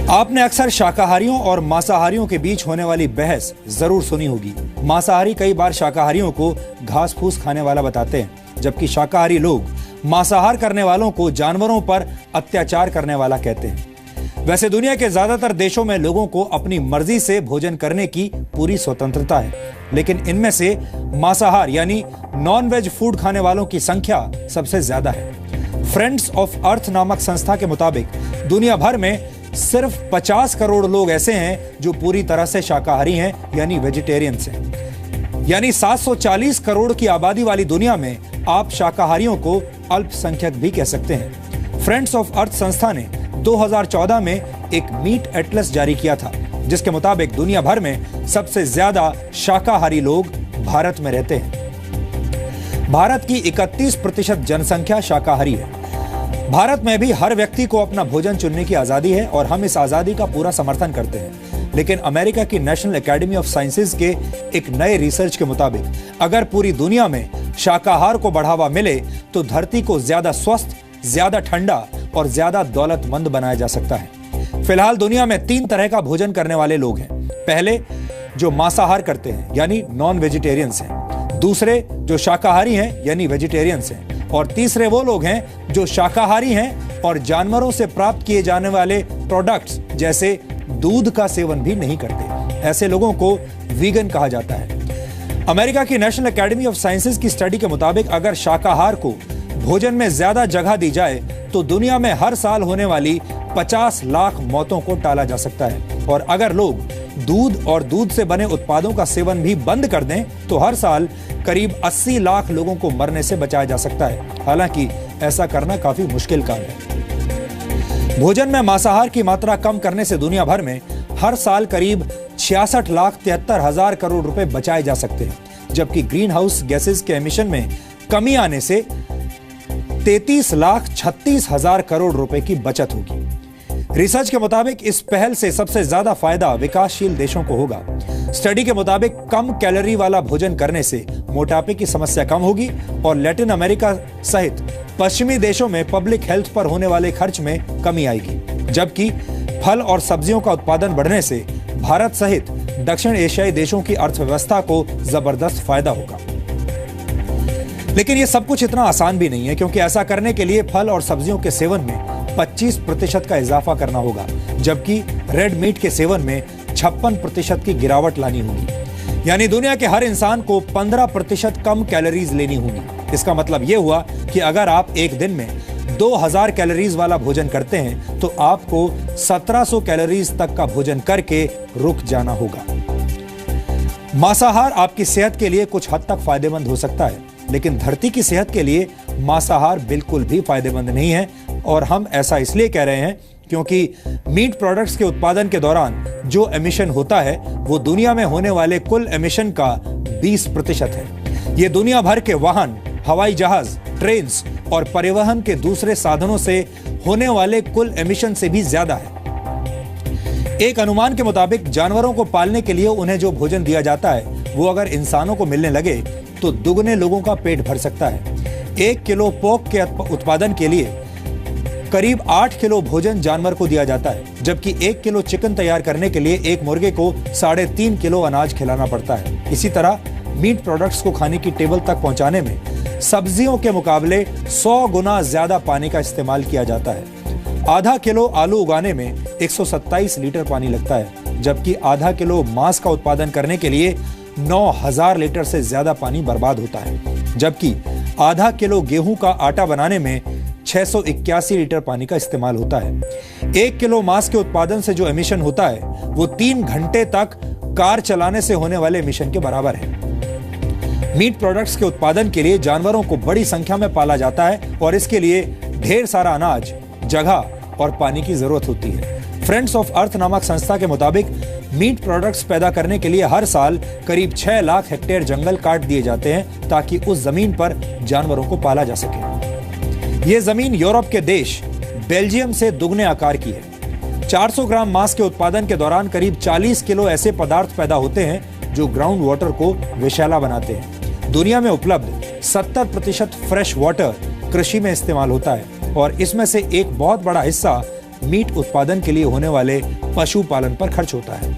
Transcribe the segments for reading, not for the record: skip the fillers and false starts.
आपने अक्सर शाकाहारियों और मांसाहारियों के बीच होने वाली बहस जरूर सुनी होगी। मांसाहारी कई बार शाकाहारियों को घास फूस खाने वाला बताते हैं, जबकि शाकाहारी लोग मांसाहार करने वालों को जानवरों पर अत्याचार करने वाला कहते हैं। वैसे दुनिया के ज्यादातर देशों में लोगों को अपनी मर्जी से भोजन करने की पूरी स्वतंत्रता है, लेकिन इनमें से मांसाहार यानी नॉन वेज फूड खाने वालों की संख्या सबसे ज्यादा है। फ्रेंड्स ऑफ अर्थ नामक संस्था के मुताबिक दुनिया भर में सिर्फ 50 करोड़ लोग ऐसे हैं जो पूरी तरह से शाकाहारी हैं यानी वेजिटेरियंस हैं। यानी 740 करोड़ की आबादी वाली दुनिया में आप शाकाहारियों को अल्पसंख्यक भी कह सकते हैं। फ्रेंड्स ऑफ अर्थ संस्था ने 2014 में एक मीट एटलस जारी किया था, जिसके मुताबिक दुनिया भर में सबसे ज्यादा शाकाहारी लोग भारत में रहते हैं। भारत की 31% जनसंख्या शाकाहारी है। भारत में भी हर व्यक्ति को अपना भोजन चुनने की आजादी है और हम इस आजादी का पूरा समर्थन करते हैं। लेकिन अमेरिका की नेशनल एकेडमी ऑफ साइंसेज के एक नए रिसर्च के मुताबिक अगर पूरी दुनिया में शाकाहार को बढ़ावा मिले तो धरती को ज्यादा स्वस्थ, ज्यादा ठंडा और ज्यादा दौलतमंद बनाया जा सकता है। फिलहाल दुनिया में 3 तरह का भोजन करने वाले लोग हैं। पहले जो मांसाहार करते हैं यानी नॉन वेजिटेरियंस हैं, दूसरे जो शाकाहारी हैं यानी वेजिटेरियंस हैं, और तीसरे वो लोग हैं जो शाकाहारी हैं और जानवरों से प्राप्त किए जाने वाले प्रोडक्ट्स जैसे दूध का सेवन भी नहीं करते। ऐसे लोगों को वीगन कहा जाता है। अमेरिका की नेशनल एकेडमी ऑफ साइंसेज की स्टडी के मुताबिक अगर शाकाहार को भोजन में ज्यादा जगह दी जाए तो दुनिया में हर साल होने वाली 50 लाख मौतों को टाला जा सकता है। और अगर लोग दूध और दूध से बने उत्पादों का सेवन भी बंद कर दें तो हर साल करीब 80 लाख लोगों को मरने से बचाया जा सकता है। हालांकि ऐसा करना काफी मुश्किल काम है। भोजन में मांसाहार की मात्रा कम करने से दुनिया भर में हर साल करीब 66,73,000 करोड़ रुपए बचाए जा सकते हैं, जबकि ग्रीन हाउस गैसेस के एमिशन में कमी आने से 33,36,000 करोड़ रुपए की बचत होगी। रिसर्च के मुताबिक इस पहल से सबसे ज्यादा फायदा विकासशील देशों को होगा। स्टडी के मुताबिक कम कैलोरी वाला भोजन करने से मोटापे की समस्या कम होगी और लैटिन अमेरिका सहित पश्चिमी देशों में पब्लिक हेल्थ पर होने वाले खर्च में कमी आएगी, जबकि फल और सब्जियों का उत्पादन बढ़ने से भारत सहित दक्षिण एशियाई देशों की अर्थव्यवस्था को जबरदस्त फायदा होगा। लेकिन यह सब कुछ इतना आसान भी नहीं है, क्योंकि ऐसा करने के लिए फल और सब्जियों के सेवन में 25% का इजाफा करना होगा, जबकि रेड मीट के सेवन में 56% की गिरावट लानी होगी। यानी दुनिया के हर इंसान को 15% कम कैलोरीज लेनी होगी। इसका मतलब यह हुआ कि अगर आप एक दिन में 2000 कैलोरीज वाला भोजन करते हैं तो आपको 1700 कैलोरीज तक का भोजन करके रुक जाना होगा। मांसाहार आपकी सेहत के लिए कुछ हद तक फायदेमंद हो सकता है, लेकिन धरती की सेहत के लिए मांसाहार बिल्कुल भी फायदेमंद नहीं है। और हम ऐसा इसलिए कह रहे हैं क्योंकि मीट प्रोडक्ट्स के उत्पादन के दौरान जो एमिशन होता है वो दुनिया में होने वाले कुल एमिशन का 20% है। ये दुनिया भर के वाहन, हवाई जहाज, ट्रेन्स और परिवहन के दूसरे साधनों से होने वाले कुल एमिशन से भी ज्यादा है। एक अनुमान के मुताबिक जानवरों को पालने के लिए उन्हें जो भोजन दिया जाता है वो अगर इंसानों को मिलने लगे तो दुगने लोगों का पेट भर सकता है। 1 किलो पोर्क के उत्पादन के लिए करीब 8 किलो भोजन जानवर को दिया जाता है, जबकि 1 किलो चिकन तैयार करने के लिए एक मुर्गे को 3.5 किलो अनाज खिलाना पड़ता है। इसी तरह मीट प्रोडक्ट्स को खाने की टेबल तक पहुंचाने में सब्जियों के मुकाबले 100 गुना ज्यादा पानी का इस्तेमाल किया जाता है। आधा किलो आलू उगाने में 127 लीटर पानी लगता है, जबकि आधा किलो मांस का उत्पादन करने के लिए 9000 लीटर से ज्यादा पानी बर्बाद होता है, जबकि आधा किलो गेहूं का आटा बनाने में 681 लीटर पानी का इस्तेमाल होता है। 1 किलो मांस के उत्पादन से जो एमिशन होता है वो 3 घंटे तक कार चलाने से होने वाले एमिशन के बराबर है। मीट प्रोडक्ट्स के उत्पादन के लिए जानवरों को बड़ी संख्या में पाला जाता है और इसके लिए ढेर सारा अनाज, जगह और पानी की जरूरत होती है। फ्रेंड्स ऑफ अर्थ नामक संस्था के मुताबिक मीट प्रोडक्ट्स पैदा करने के लिए हर साल करीब 6 लाख हेक्टेयर जंगल काट दिए जाते हैं ताकि उस जमीन पर जानवरों को पाला जा सके। यह जमीन यूरोप के देश बेल्जियम से दुगने आकार की है। 400 ग्राम मांस के उत्पादन के दौरान करीब 40 किलो ऐसे पदार्थ पैदा होते हैं जो ग्राउंड वाटर को विषैला बनाते हैं। दुनिया में उपलब्ध 70% फ्रेश वाटर कृषि में इस्तेमाल होता है और इसमें से एक बहुत बड़ा हिस्सा मीट उत्पादन के लिए होने वाले पशुपालन पर खर्च होता है।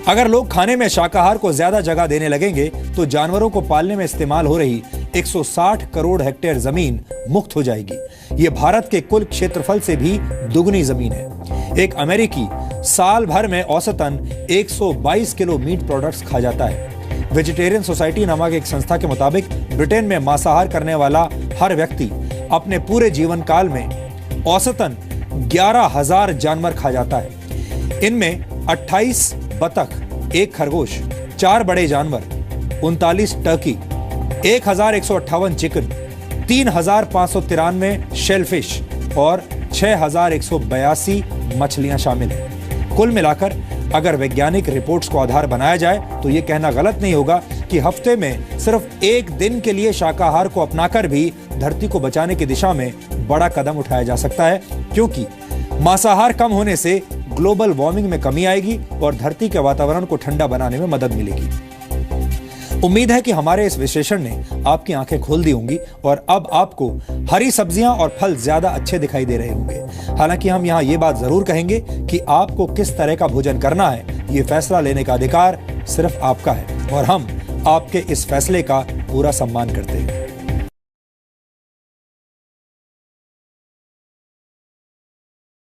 अगर लोग खाने में शाकाहार को ज्यादा जगह देने लगेंगे तो जानवरों को पालने में इस्तेमाल हो रही 160 करोड़ हेक्टेयर जमीन मुक्त हो जाएगी। ये भारत के कुल क्षेत्रफल से भी दुगनी जमीन है। एक अमेरिकी साल भर में औसतन 122 किलो मीट प्रोडक्ट्स खा जाता है। वेजिटेरियन सोसाइटी नामक एक संस्था के मुताबिक ब्रिटेन में मांसाहार करने वाला हर व्यक्ति अपने पूरे जीवन काल में औसतन 11,000 जानवर खा जाता है। इनमें 28 बतख, 1 खरगोश, 4 बड़े जानवर, 39 टर्की, 1,158 चिकन, 3,593 शेलफिश और 6,182 मछलियां शामिल हैं। कुल मिलाकर अगर वैज्ञानिक रिपोर्ट्स को आधार बनाया जाए तो यह कहना गलत नहीं होगा कि हफ्ते में सिर्फ एक दिन के लिए शाकाहार को अपनाकर भी धरती को बचाने की दिशा में बड़ा कदम उठाया जा सकता है, क्योंकि मांसाहार कम होने से ग्लोबल वार्मिंग में कमी आएगी और धरती के वातावरण को ठंडा बनाने में मदद मिलेगी। उम्मीद है कि हमारे इस विश्लेषण ने आपकी आंखें खोल दी होंगी और अब आपको हरी सब्जियां और फल ज्यादा अच्छे दिखाई दे रहे होंगे। हालांकि हम यहां ये बात जरूर कहेंगे कि आपको किस तरह का भोजन करना है, ये फैसला लेने का अधिकार सिर्फ आपका है और हम आपके इस फैसले का पूरा सम्मान करते हैं।